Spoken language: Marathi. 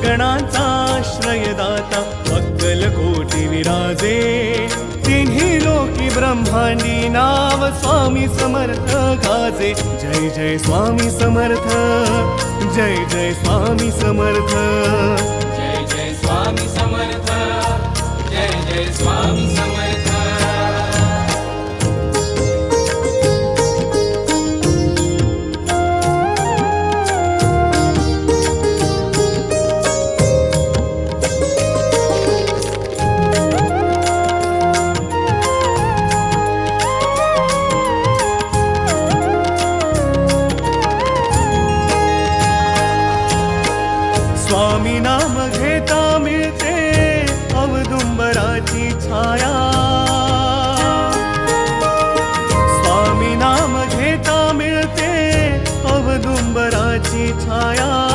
गणांचा आश्रयदाता अक्कलकोटी विराजे तिन्ही लोकी ब्रह्मांडी नाव स्वामी समर्थ गाजे जय जय स्वामी समर्थ जय जय स्वामी समर्थ जय जय स्वामी समर्थ जय जय स्वामी समर्थ स्वामी नाम घेता मिळते औदुंबराची छाया स्वामी नाम घेता मिळते औदुंबराची छाया